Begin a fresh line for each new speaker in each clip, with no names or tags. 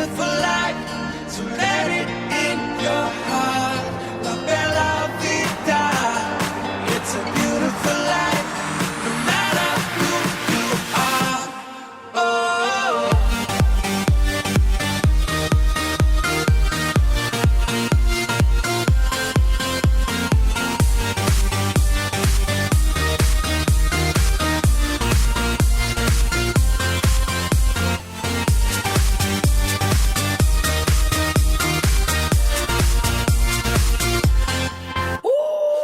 beautiful life, so let it in your heart. La bella vita, it's a beautiful life, no matter who you are. Oh.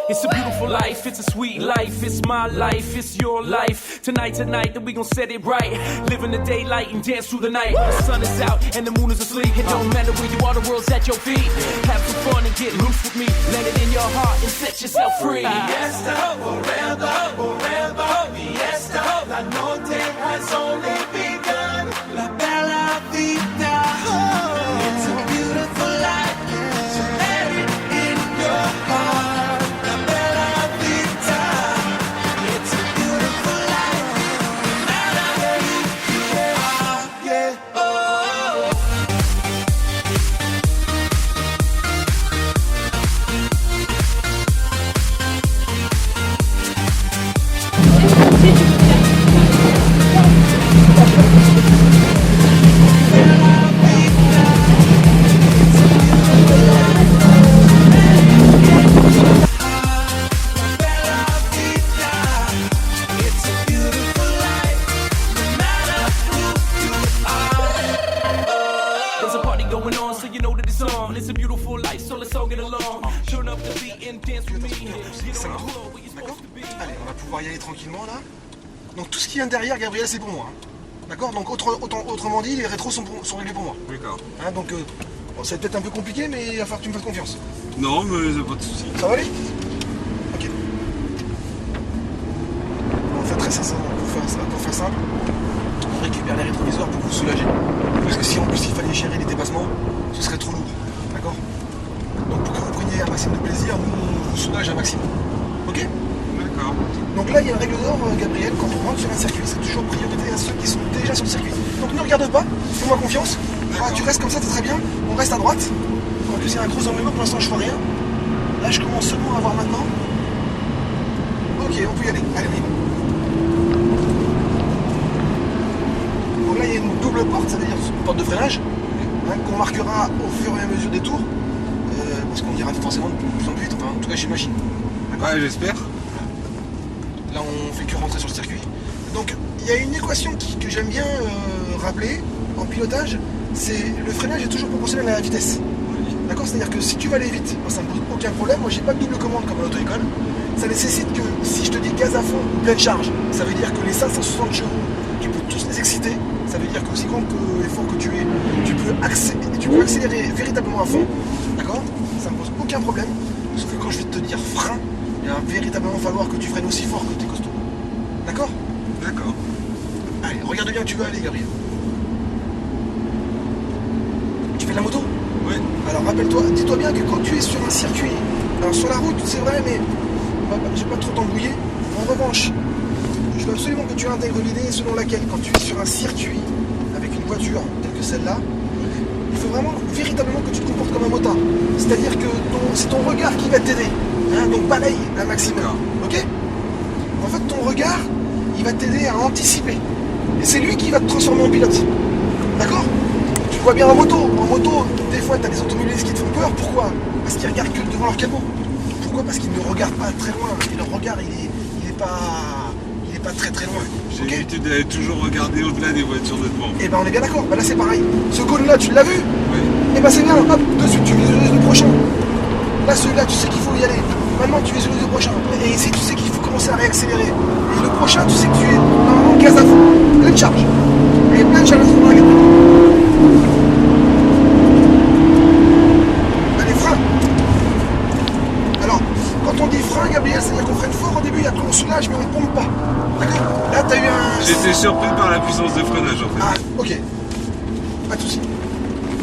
It's a beautiful life, it's a sweet life, it's my life, it's your life. Tonight, that we gon' set it right. Live in the daylight and dance through the night. The sun is out and the moon is asleep. It don't matter where you are, the world's at your feet. Have some fun and get loose with me. Land it in your heart and set yourself free.
Fiesta, forever, forever. Fiesta, la noche has only begun. La bella vita, it's a beautiful life, so let it in your heart.
It's a beautiful life, so let's all get along. Turn up the beat and dance with me. Get on the floor where you're supposed to be.
Allez, on va pouvoir y aller tranquillement là. Donc tout ce qui vient derrière, Gabriel, c'est pour moi. Hein. D'accord. Donc autrement dit, les rétros sont réglés pour moi.
D'accord.
Hein, donc bon, c'est peut-être un peu compliqué, mais il va falloir que tu me fasses confiance.
Non, mais pas de soucis.
Ça va aller? Ok. On fait très sincèrement, pour faire simple, on récupère les rétroviseurs pour vous soulager. Parce que si en plus il fallait gérer les dépassements, ce serait trop lourd. D'accord. Donc pour que vous preniez un maximum de plaisir, nous on vous soulage un maximum. Ok.
D'accord.
Donc là il y a une règle d'or, Gabriel, quand on rentre sur un circuit, c'est toujours priorité à ceux qui sont déjà sur le circuit. Donc ne regarde pas, fais-moi confiance. Ah, tu restes comme ça, c'est très bien. On reste à droite. En plus il y a un gros emmènement, pour l'instant je vois rien. Là je commence seulement à voir maintenant. Ok, on peut y aller. Allez, on y va. Donc là il y a une double porte, ça veut dire une porte de freinage, hein, qu'on marquera au fur et à mesure des tours. Parce qu'on ira forcément de plus en plus vite, enfin, en tout cas j'imagine.
Ouais, j'espère.
Là on fait que rentrer sur le circuit. Donc il y a une équation que j'aime bien rappeler en pilotage, c'est le freinage est toujours proportionnel à la vitesse. D'accord. C'est-à-dire que si tu vas aller vite, moi ça me pose aucun problème, moi j'ai pas de double commande comme à l'auto-école. Ça nécessite que si je te dis gaz à fond ou pleine charge, ça veut dire que les 560 chevaux, tu peux tous les exciter. Ça veut dire qu'aussi grand que l'effort que tu es, tu peux accélérer véritablement à fond. D'accord. Ça me pose aucun problème. Sauf que quand je vais te dire frein, il va véritablement falloir que tu freines aussi fort que tes costauds. D'accord.
D'accord.
Allez, regarde bien où tu veux aller, Gabriel. Tu fais de la moto?
Oui.
Alors rappelle-toi, dis-toi bien que quand tu es sur un circuit, alors sur la route c'est vrai, mais je vais pas trop t'embrouiller. En revanche, je veux absolument que tu intègres l'idée selon laquelle quand tu es sur un circuit avec une voiture telle que celle-là, il faut vraiment véritablement que tu te comportes comme un motard. C'est-à-dire que c'est ton regard qui va t'aider. Hein, donc balaye un maximum. Ok. En fait, ton regard, il va t'aider à anticiper. Et c'est lui qui va te transformer en pilote. D'accord. Tu vois bien en moto. En moto, des fois, tu as des automobilistes qui te font peur. Pourquoi? Parce qu'ils regardent que devant leur capot. Pourquoi? Parce qu'ils ne regardent pas très loin. Et leur regard, il est pas très très loin.
J'ai l'habitude d'aller toujours regarder au-delà des voitures de devant.
Et ben on est bien d'accord. Ben là c'est pareil. Ce cône là, tu l'as vu?
Oui.
Et ben c'est bien. Hop, de suite tu visualises le prochain. Là celui-là, tu sais qu'il faut y aller. Maintenant tu visualises le prochain. Et ici tu sais qu'il faut commencer à réaccélérer. Et le prochain, tu sais que tu es normalement gaz à fond. Pleine charge. Et pleine charge à fond dans la gamme. Allez, frein. Alors, quand on dit frein, Gabriel, c'est-à-dire qu'on freine fort au début et après on soulage, mais on ne pompe pas. D'accord. Là, t'as eu un...
J'étais surpris par la puissance de freinage en fait.
Ah, ok. Pas de soucis.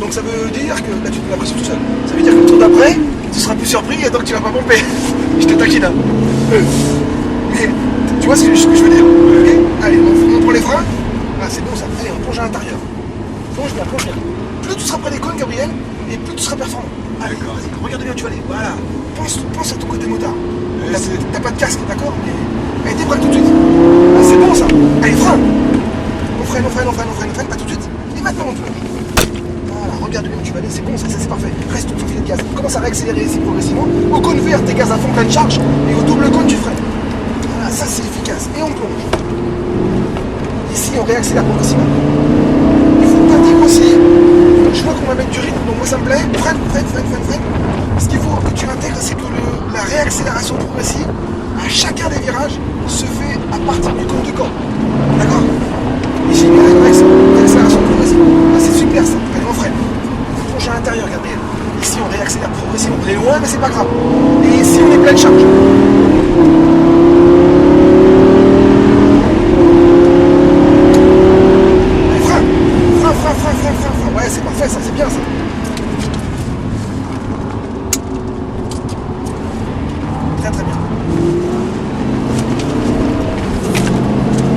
Donc ça veut dire que... Là, tu te mets la pression tout seul. Ça veut dire que le tour d'après, tu seras plus surpris et donc tu vas pas pomper. Je te taquine. Hein. Mais tu vois ce que je veux dire? Ok. Allez, on prend les freins. Ah, c'est bon ça. Allez, on plonge à l'intérieur. Plonge bien, plonge bien. plus tu seras près des cônes, Gabriel, et plus tu seras performant. Allez,
D'accord.
vas-y, regarde bien où tu vas aller. Voilà. Pense à ton côté motard.
c'est-
T'as pas de casque, d'accord? Mais... Allez, débraque tout de suite. Ah, c'est bon ça. Allez, freine. On freine, pas tout de suite. Et maintenant on tourne. Voilà, regarde bien où tu vas aller, c'est bon, ça c'est parfait. Reste sur ton filet de gaz. Commence à réaccélérer ici progressivement. Au cône vert, t'es gaz à fond, pleine charge. Et au double cône, tu freines. Voilà, ça c'est efficace. Et on plonge. Ici, on réaccélère progressivement. Il faut pas dire aussi, je vois qu'on va mettre du rythme, donc moi ça me plaît. Freine. Ce qu'il faut que tu intègres, c'est que la réaccélération progressive, à chacun des virages, se fait à partir du cône de corde. D'accord? Ici, il y a une réaccélération progressive. Là, c'est super ça. Allez, on freine. On plonge à l'intérieur, Gabriel. Ici, on réaccélère progressivement. On est loin, mais c'est pas grave. Et ici, on est pleine charge. Frein. Ouais, c'est parfait, ça, c'est bien ça. Très bien.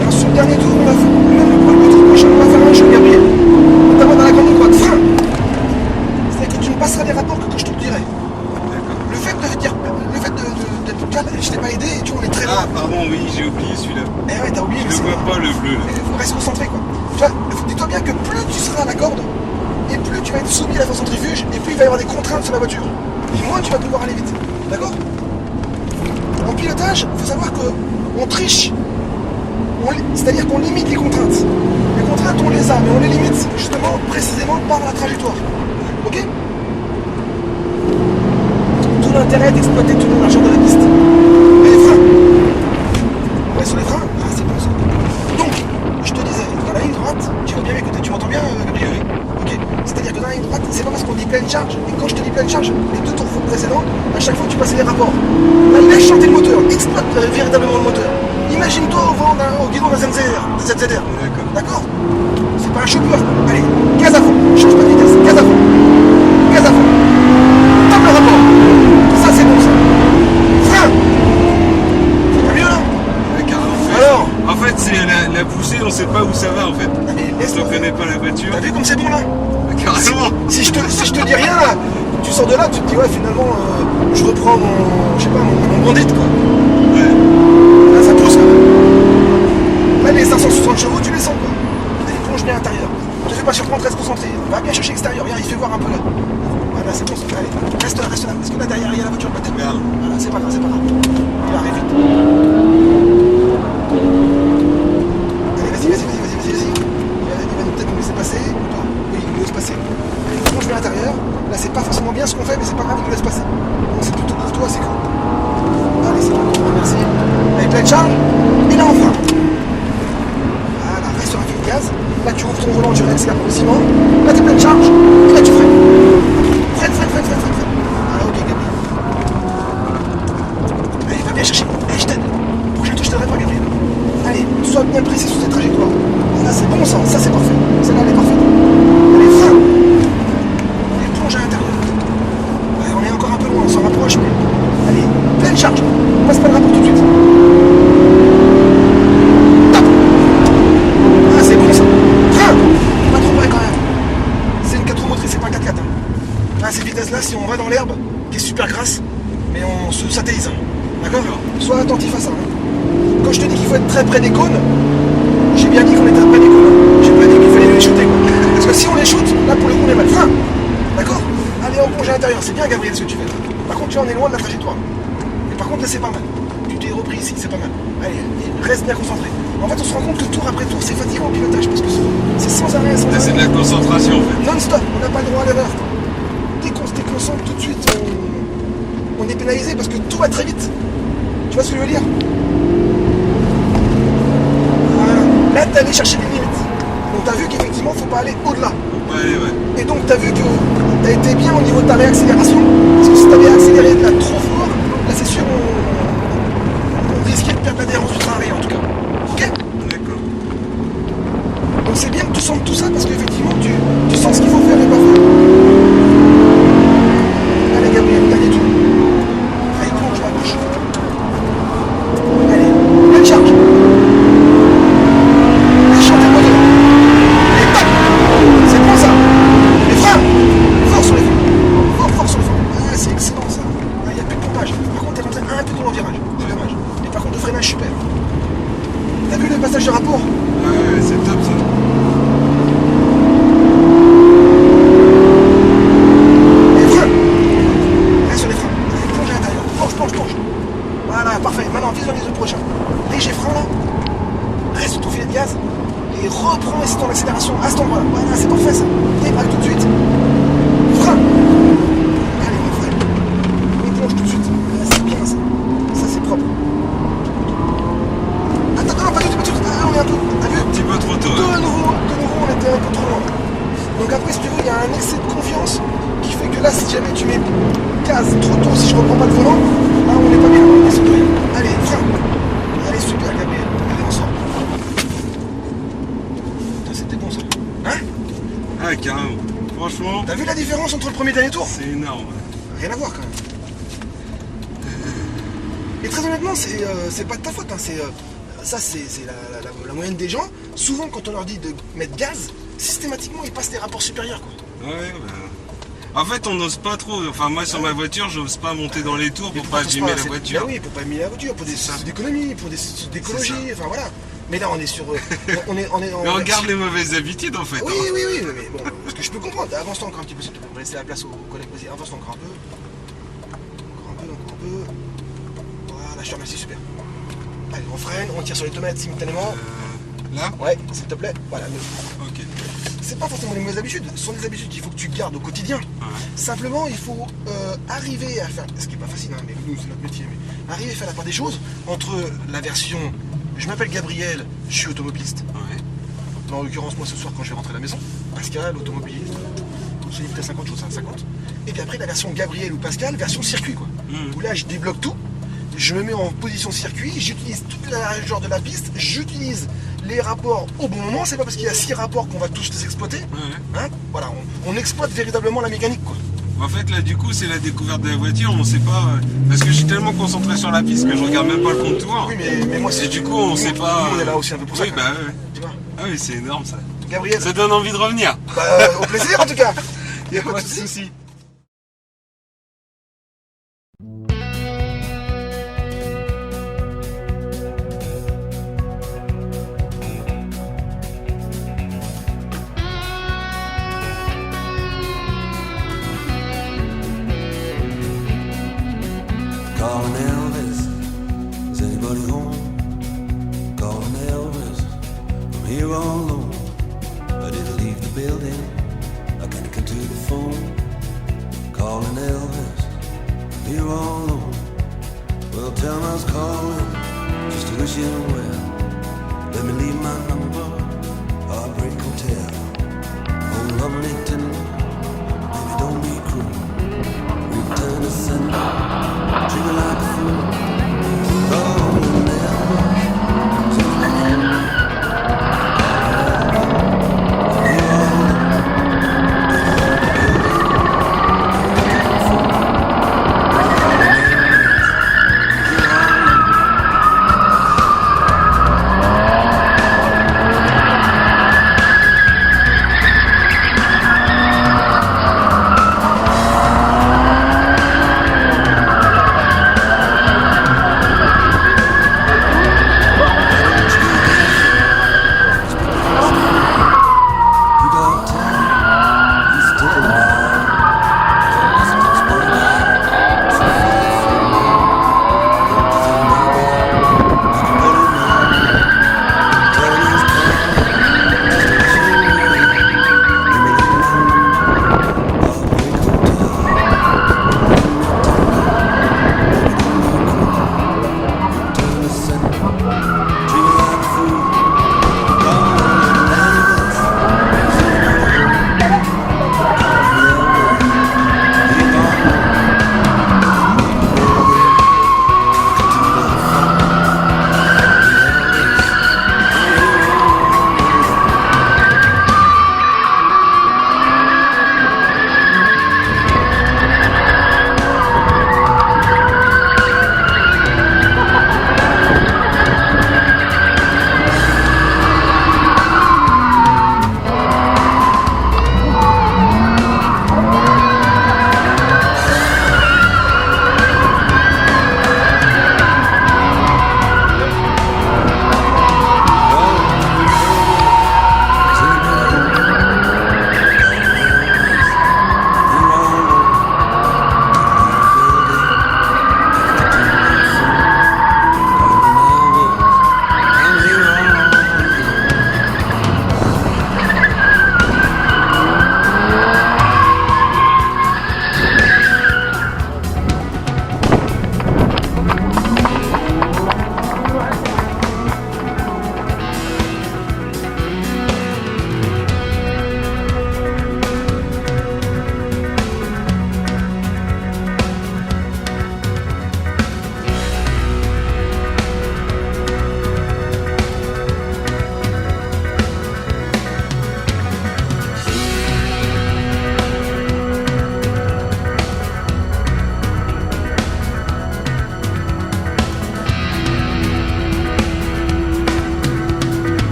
Alors sur le dernier tour, on va faire le tour prochain, on va faire un jeu, Gabriel. Notamment dans la grande droite. Frein. C'est-à-dire que tu ne passeras des rapports que quand je te le dirai. Le fait d'être calme, je t'ai pas aidé, tu vois, on est très loin.
Ah, pardon, oui, j'ai oublié celui-là.
Eh ouais, t'as oublié.
Je ne vois pas le bleu, là.
Reste concentré, quoi. Tu vois, dis-toi bien que plus tu seras à la corde, et plus tu vas être soumis à la force centrifuge, et plus il va y avoir des contraintes sur la voiture. Et moins tu vas pouvoir aller vite. D'accord? En pilotage, il faut savoir qu'on triche. C'est-à-dire qu'on limite les contraintes. Les contraintes, on les a, mais on les limite justement, précisément par la trajectoire. Ok? Tout l'intérêt d'exploiter toute la largeur de la piste. Et les freins. On reste sur les freins. Ah, c'est bon ça. Donc, je te disais, dans la ligne droite, tu vas bien m'écouter, tu m'entends bien, Gabriel? Ok. C'est-à-dire que dans la ligne droite, c'est pas parce qu'on dit pleine charge, et quand je te dis pleine charge, les deux tours précédents, à chaque fois que tu passais les rapports, là, laisse chanter le moteur, exploite véritablement le moteur. Imagine-toi au guidon d'un ZZR. D'accord? C'est pas un chopper. Allez, gaz à fond, change pas de vitesse, gaz à fond. Tape le rapport. Ça, c'est bon ça. Frein. C'est pas mieux là? Alors?
En fait, c'est la poussée, on sait pas où ça va en fait.
Ah, mais
On ne connaît pas la voiture.
T'as vu comme c'est bon là?
Carrément.
Si je te dis rien là, tu sors de là, tu te dis ouais finalement je reprends mon bandit quoi.
Ouais.
Là ça pousse quand même. Là les 560 chevaux tu les sens quoi. Allez plonge bien à l'intérieur. Ne te fais pas surprendre, reste concentré. Va bien chercher l'extérieur, viens, il fait voir un peu là. Voilà c'est bon, allez, reste là, parce que là derrière il y a la voiture de ma tête.
Merde.
Voilà, c'est pas grave. Il arrive vite. Allez, vas-y. Il va peut-être nous laisser passer. Oui, il nous laisse passer. Allez, plonge bien à l'intérieur. Là, c'est pas forcément bien ce qu'on fait, mais c'est pas grave, il nous laisse passer. Donc, c'est plutôt pour toi, c'est cool. Allez, c'est bon, merci. Allez, pleine charge. Et là, on freine. Voilà, reste sur un fil de gaz. Là, tu ouvres ton volant, tu réaccélères progressivement. Là, t'es pleine charge. Et là, tu freines. Freine. Voilà, ok, Gabriel. Allez, va bien chercher. Allez, je t'aide. Prochain tour, je t'aiderai pas, Gabriel. Allez, sois bien précis sur cette trajectoire. Voilà, c'est bon ça c'est parfait. Celle-là, elle est parfaite. Allez, freine. Allez, plonge à l'intérieur. Ouais, on est encore un peu loin, on s'en rapproche, mais... Allez, pleine charge. Passe pas le rapport tout de suite. Tape. Ah, c'est bon ça. Freine. Pas trop près quand même. C'est une 4 roues motrices, c'est pas un 4x4. À ces vitesses-là, si on va dans l'herbe, qui est super grasse, mais on se satellise. D'accord? Sois attentif à ça. Quand je te dis qu'il faut être très près des cônes, j'ai bien dit qu'on était très près des cônes. J'ai pas dit qu'il fallait les shooter quoi. Parce que si on les shoot, là pour le coup on est mal. Frein. D'accord? Allez, on plonge à l'intérieur. C'est bien Gabriel ce que tu fais. Par contre tu en es loin de la trajectoire. Et par contre là c'est pas mal. Tu t'es repris ici, c'est pas mal. Allez, reste bien concentré. En fait on se rend compte que tour après tour c'est fatigant au pilotage parce que c'est sans arrêt,
Là, c'est de la concentration en fait.
non-stop, on n'a pas le droit à l'erreur. Dès qu'on se déconcentre tout de suite, on est pénalisé parce que tout va très vite. Tu vois ce que je veux dire? Voilà. Là, t'es allé chercher des limites. Donc t'as vu qu'effectivement, faut pas aller au-delà.
Ouais.
Et donc t'as vu que t'as été bien au niveau de ta réaccélération. Parce que si t'avais accéléré de là trop fort, là c'est sûr, on risquait de perdre l'adhérence du train arrière en tout cas. Ok?
D'accord.
Donc c'est bien que tu sentes tout ça parce qu'effectivement, tu sens ce qu'il faut faire et pas faire. Allez Gabriel, dernier tour. Allez, plonge à gauche. Allez, pleine charge. Allez, chante le moteur. Allez, tac. C'est bon ça. Et peu trop en virage, c'est dommage. Et par contre, le freinage, super. T'as vu le passage de rapport?
Ouais, c'est top ça.
Les freins. Reste sur les freins. Plonge à l'intérieur. Plonge. Voilà, parfait. Maintenant, visualise le prochain. Léger frein là. Reste sur ton filet de gaz. Et reprends ici ton accélération à cet endroit-là. Voilà, c'est parfait ça. Débraque tout de suite. Frein. Allez, on freine. Et plonge tout de suite. Voilà, c'est bien ça. Ça, c'est propre. Attends, non, pas tout. Ah, on est un peu. T'as vu?
Un petit peu trop tôt.
De nouveau, on était un peu trop loin. Donc après, si tu veux, il y a un excès de confiance qui fait que là, si jamais tu mets gaz trop tôt, si je reprends pas le volant, là, on n'est pas bien, on est sur rien. Allez, frein. Allez, super, Gabriel. Allez, on sort. Putain, c'était bon ça. Hein?
Ah, carrément. Franchement,
T'as vu la différence entre le premier et le dernier tour?
c'est énorme.
Rien à voir quand même. Et très honnêtement, c'est pas de ta faute. Hein. Ça, c'est la moyenne des gens. Souvent, quand on leur dit de mettre gaz, systématiquement, ils passent des rapports supérieurs. Quoi.
Ouais, bah. En fait, on n'ose pas trop. Enfin, moi, sur ma voiture, j'ose pas monter dans les tours pour pas abîmer la voiture.
Bah oui, pour pas abîmer la voiture, pour des
C'est ça.
d'économie, pour des soucis d'écologie, enfin voilà. Mais là, on est sur. on est
Mais on garde les mauvaises habitudes en fait.
Oui,
hein.
oui, mais bon, ce que je peux comprendre. Avance-toi encore un petit peu, s'il te plaît. On va laisser la place aux collègues. Vas-y, avance-toi encore un peu. Encore un peu. Voilà, je te remercie, super. Allez, on freine, on tire sur les tomates simultanément.
Là?
Ouais, s'il te plaît. Voilà,
Ok.
c'est pas forcément les mauvaises habitudes, ce sont des habitudes qu'il faut que tu gardes au quotidien.
Ouais.
Simplement, il faut arriver à faire, ce qui est pas facile, hein, mais nous c'est notre métier, mais arriver à faire la part des choses entre la version je m'appelle Gabriel, je suis automobiliste.
Ouais.
En l'occurrence, moi ce soir quand je vais rentrer à la maison, Pascal, automobiliste, j'ai limité à 50 choses, à 50. Et puis après la version Gabriel ou Pascal, version circuit quoi. Où là je débloque tout, je me mets en position circuit, j'utilise toute la largeur de la piste, j'utilise les rapports au bon moment, c'est pas parce qu'il y a 6 rapports qu'on va tous les exploiter.
Ouais.
Hein, voilà, on exploite véritablement la mécanique quoi.
En fait, là, du coup, c'est la découverte de la voiture. On sait pas. Parce que je suis tellement concentré sur la piste que je regarde même pas le contour.
Oui, mais moi
Et
c'est
du coup, on sait pas.
Nous, on est là aussi un peu pour ça.
Oui,
quand
bah
même.
ouais.
Tu vois.
Ah oui, c'est énorme ça.
Gabriel,
Ça donne envie de revenir.
au plaisir en tout cas. Il y a
Pas de soucis.
Calling Elvis, is anybody home? Calling Elvis, I'm here all alone. I didn't leave the building, I can't get to the phone. Calling Elvis, I'm here all alone. Well, tell me I was calling, just to wish you well. Let me leave my number, Heartbreak Hotel. Oh, lovely tender, baby don't be cruel. Return to sender, treat me like